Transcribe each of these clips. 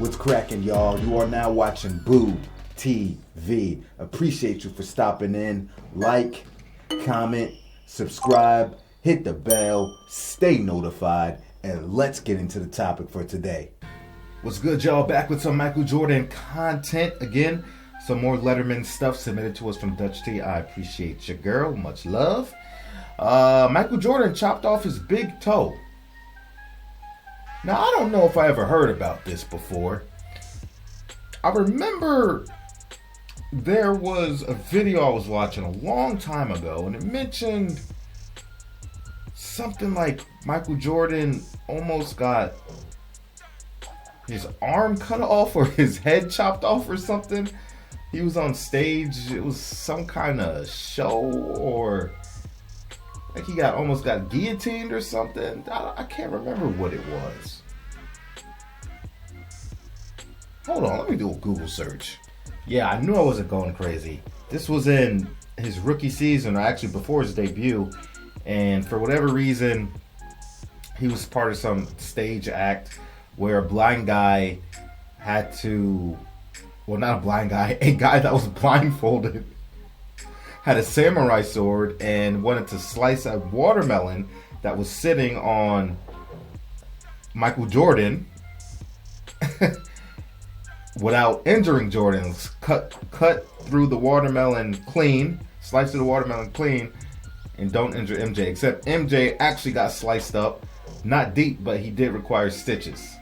What's cracking, y'all? You are now watching Boo TV. Appreciate you for stopping in. Like, comment, subscribe, hit the bell, stay notified, and let's get into the topic for today. What's good, y'all? Back with some Michael Jordan content again. Some more Letterman stuff submitted to us from Dutch T. I appreciate you, girl. Much love. Michael Jordan chopped off his big toe. Now, I don't know if I ever heard about this before. I remember there was a video I was watching a long time ago, and it mentioned something like Michael Jordan almost got his arm cut off or his head chopped off or something. He was on stage. It was some kind of show, or like he almost got guillotined or something. I can't remember what it was. Hold on, let me do a Google search. Yeah, I knew I wasn't going crazy. This was in his rookie season, or actually before his debut. And for whatever reason, he was part of some stage act where a blind guy had to, well, not a blind guy, a guy that was blindfolded had a samurai sword and wanted to slice a watermelon that was sitting on Michael Jordan without injuring Jordan. Cut through the watermelon clean, slice through the watermelon clean, and don't injure MJ. Except MJ actually got sliced up, not deep, but he did require stitches.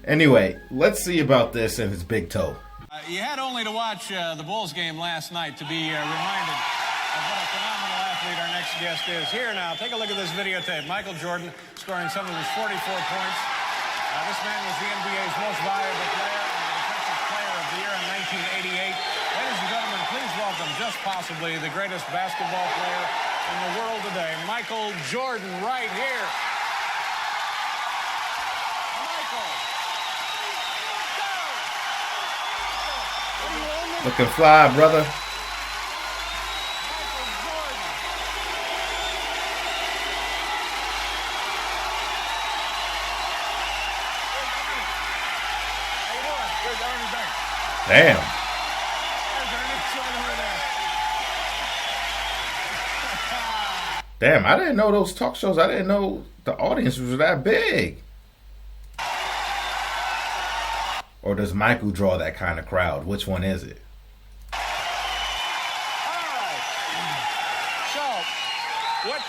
Anyway, let's see about this and his big toe. You had only to watch the Bulls game last night to be reminded of what a phenomenal athlete our next guest is. Here now, take a look at this videotape. Michael Jordan scoring some of his 44 points. This man was the NBA's most valuable player and the Defensive Player of the Year in 1988. Ladies and gentlemen, please welcome, just possibly, the greatest basketball player in the world today, Michael Jordan, right here. Looking fly, brother. Damn. Damn, I didn't know those talk shows. I didn't know the audience was that big. Or does Michael draw that kind of crowd? Which one is it?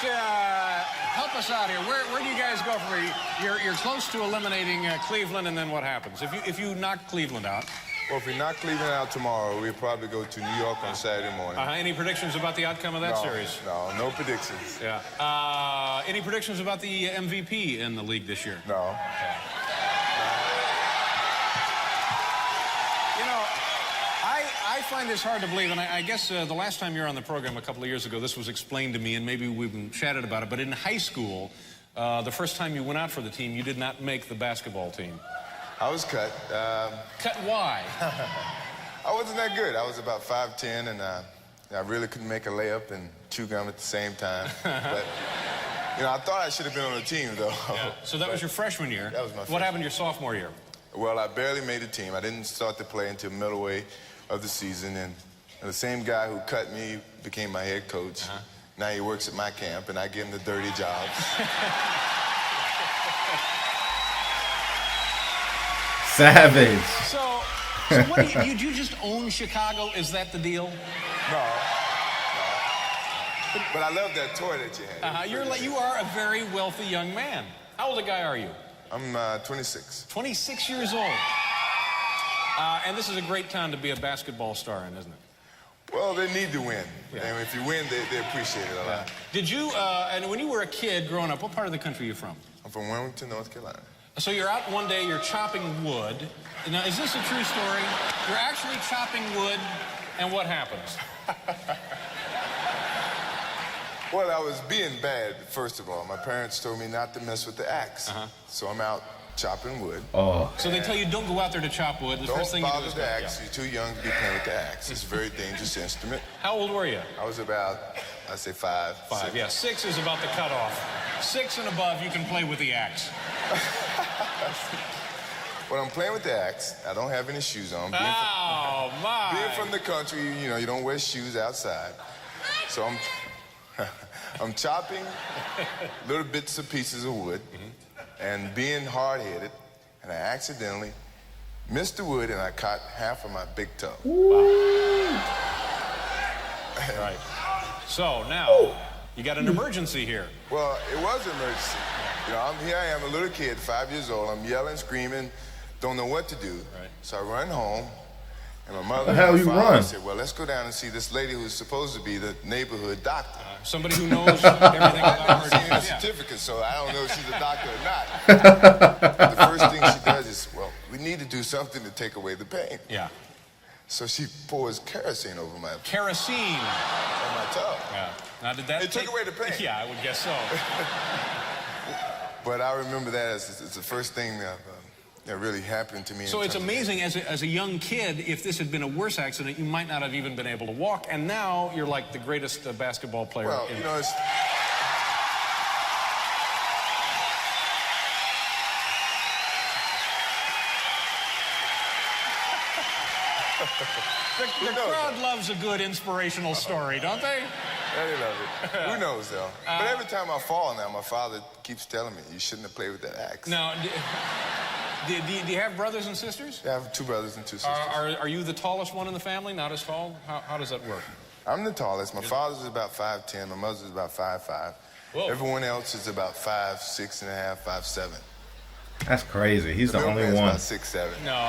Help us out here. Where do you guys go from here? You're close to eliminating Cleveland, and then what happens? If you knock Cleveland out? Well, if we knock Cleveland out tomorrow, we'll probably go to New York on Saturday morning. Any predictions about the outcome of that series? No predictions. Yeah. Any predictions about the MVP in the league this year? No. Okay. I find this hard to believe, and I guess the last time you were on the program a couple of years ago, this was explained to me, and maybe we've chatted about it, but in high school, the first time you went out for the team, you did not make the basketball team. I was cut. Cut why? I wasn't that good. I was about 5'10", and I really couldn't make a layup and chew gum at the same time. But, I thought I should have been on the team, though. Yeah. So that was your freshman year. That was my freshman. What happened your sophomore year? Well, I barely made the team. I didn't start to play until middleway of the season, and the same guy who cut me became my head coach. Now he works at my camp, and I give him the dirty jobs. Savage. So what do you just own Chicago? Is that the deal? No. But I love that toy that you had. You are a very wealthy young man. How old a guy are you? I'm 26. 26 years old. And this is a great town to be a basketball star in, isn't it? Well, they need to win. Yeah. And if you win, they appreciate it a lot. Did you, and when you were a kid growing up, what part of the country are you from? I'm from Wilmington, North Carolina. So you're out one day, you're chopping wood. Now, is this a true story? You're actually chopping wood, and what happens? Well, I was being bad, first of all. My parents told me not to mess with the axe. So I'm out chopping wood. So they tell you don't go out there to chop wood. The first thing you do is the axe. You're too young to be playing with the axe. It's a very dangerous instrument. How old were you? I was about, I'd say 5. 5, yeah. 6 is about the cutoff. 6 and above, you can play with the axe. When I'm playing with the axe, I don't have any shoes on. Being from the country, you know, you don't wear shoes outside. So I'm chopping little bits of pieces of wood and being hard-headed, and I accidentally missed the wood and I caught half of my big toe. Right. So now you got an emergency here. Well, it was an emergency. You know, here I am, a little kid, 5 years old. I'm yelling, screaming, don't know what to do. Right. So I run home, and my mother and my father said, well, let's go down and see this lady who's supposed to be the neighborhood doctor. Somebody who knows everything about her. I've seen her certificate, so I don't know if she's a doctor or not. The first thing she does is, well, we need to do something to take away the pain. Yeah. So she pours kerosene over my kerosene on my toe. Yeah. Now did that? It took away the pain. Yeah, I would guess so. But I remember that as the first thing that really happened to me. So it's amazing, as a young kid, if this had been a worse accident, you might not have even been able to walk, and now you're like the greatest basketball player. Well, you know, it's... The crowd loves a good inspirational story, don't they? Yeah, they love it. Who knows, though? But every time I fall now, my father keeps telling me, you shouldn't have played with that axe. Now, do you have brothers and sisters? Yeah, I have 2 brothers and 2 sisters. Are you the tallest one in the family, not as tall? How does that work? I'm the tallest. My father's about 5'10", my mother's about 5'5". Whoa. Everyone else is about 5'6" and a half, 5'7". That's crazy. He's the only one. About 6'7". No.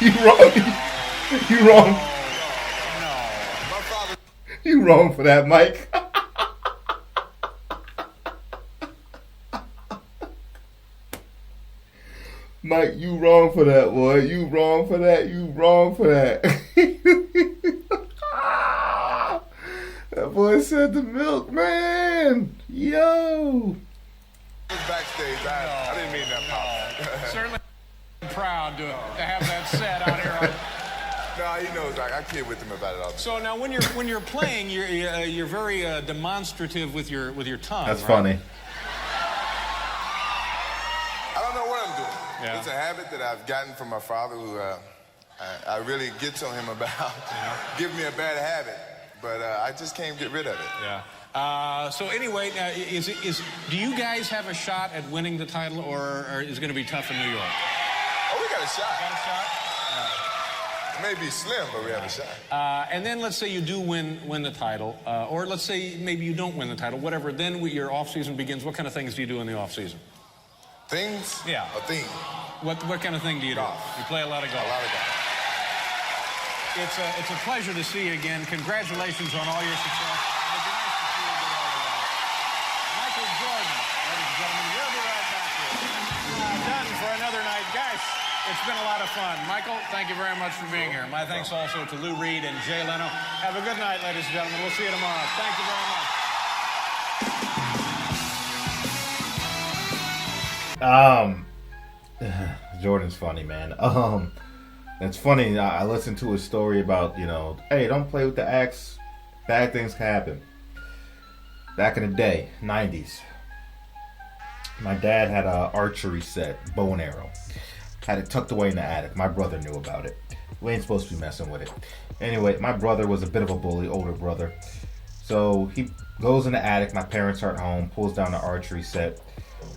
You wrong. You wrong. No. My father. You wrong for that, Mike. Mike, you wrong for that, boy. You wrong for that. You wrong for that. That boy said the milkman. Yo. Backstage, I didn't mean that, Pop. Certainly proud to have that set out here. No, he knows. I kid with him about it all the time. So now, when you're playing, you're very demonstrative with your tongue. That's right? funny. I don't know what I'm doing. Yeah. It's a habit that I've gotten from my father, who I really gets on him about. Give me a bad habit, but I just can't get rid of it. Yeah. So anyway, do you guys have a shot at winning the title, or is it going to be tough in New York? Oh, we got a shot. Got a shot? It may be slim, but we have a shot. And then let's say you do win the title, or let's say maybe you don't win the title, whatever. Then your off season begins. What kind of things do you do in the off season? Things? Yeah. A thing. What kind of thing do you do? Golf. You play a lot of golf. A lot of golf. It's a pleasure to see you again. Congratulations on all your success. It'd be nice to see you do all of that. Michael Jordan, ladies and gentlemen, we'll be right back here. Done for another night. Guys, it's been a lot of fun. Michael, thank you very much for being here. My thanks also to Lou Reed and Jay Leno. Have a good night, ladies and gentlemen. We'll see you tomorrow. Thank you very much. Jordan's funny, man. It's funny. I listened to a story about, hey, don't play with the axe. Bad things can happen. Back in the day, 90s, my dad had an archery set, bow and arrow. Had it tucked away in the attic. My brother knew about it. We ain't supposed to be messing with it. Anyway, my brother was a bit of a bully, older brother. So he goes in the attic. My parents aren't home. Pulls down the archery set.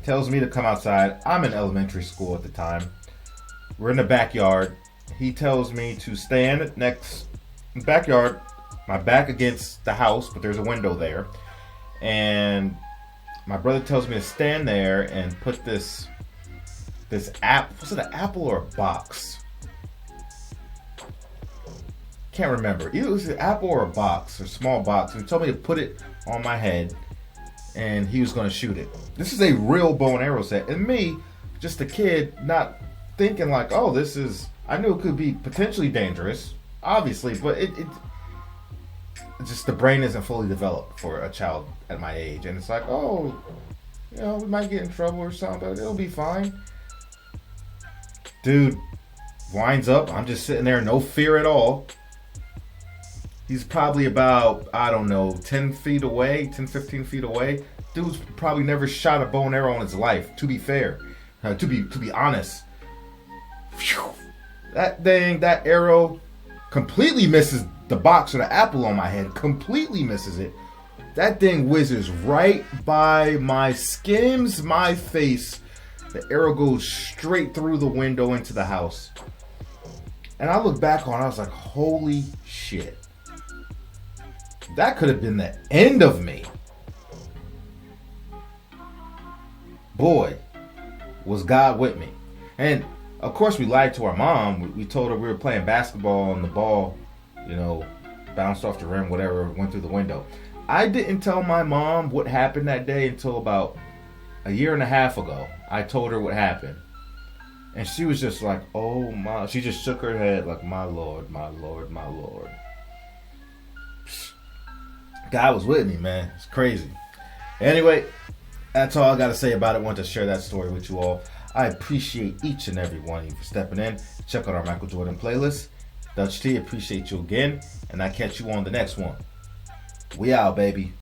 Tells me to come outside. I'm in elementary school at the time. We're in the backyard. He tells me to stand next in the backyard, my back against the house, but there's a window there. And my brother tells me to stand there and put this app. Was it an apple or a box? Can't remember. Either it was an apple or a box, or a small box. And he told me to put it on my head, and he was going to shoot it. This is a real bow and arrow set. And me, just a kid, not thinking like, oh, this is... I knew it could be potentially dangerous, obviously, but it just, the brain isn't fully developed for a child at my age. And it's like, oh, we might get in trouble or something, but it'll be fine. Dude winds up. I'm just sitting there, no fear at all. He's probably about, I don't know, 10 feet away, 10, 15 feet away. Dude's probably never shot a bow and arrow in his life, to be fair. To be honest. Phew. That arrow completely misses the box or the apple on my head. Completely misses it. That thing whizzes right by my skims, my face. The arrow goes straight through the window into the house. And I look back on it, I was like, holy shit. That could have been the end of me. Boy, was God with me. And of course we lied to our mom. We told her we were playing basketball and the ball, bounced off the rim, whatever, went through the window. I didn't tell my mom what happened that day until about a year and a half ago. I told her what happened. And she was just like, oh my. She just shook her head like, my Lord, my Lord, my Lord. God was with me, man. It's crazy. Anyway, that's all I got to say about it. I wanted to share that story with you all. I appreciate each and every one of you for stepping in. Check out our Michael Jordan playlist. Dutch T, appreciate you again. And I catch you on the next one. We out, baby.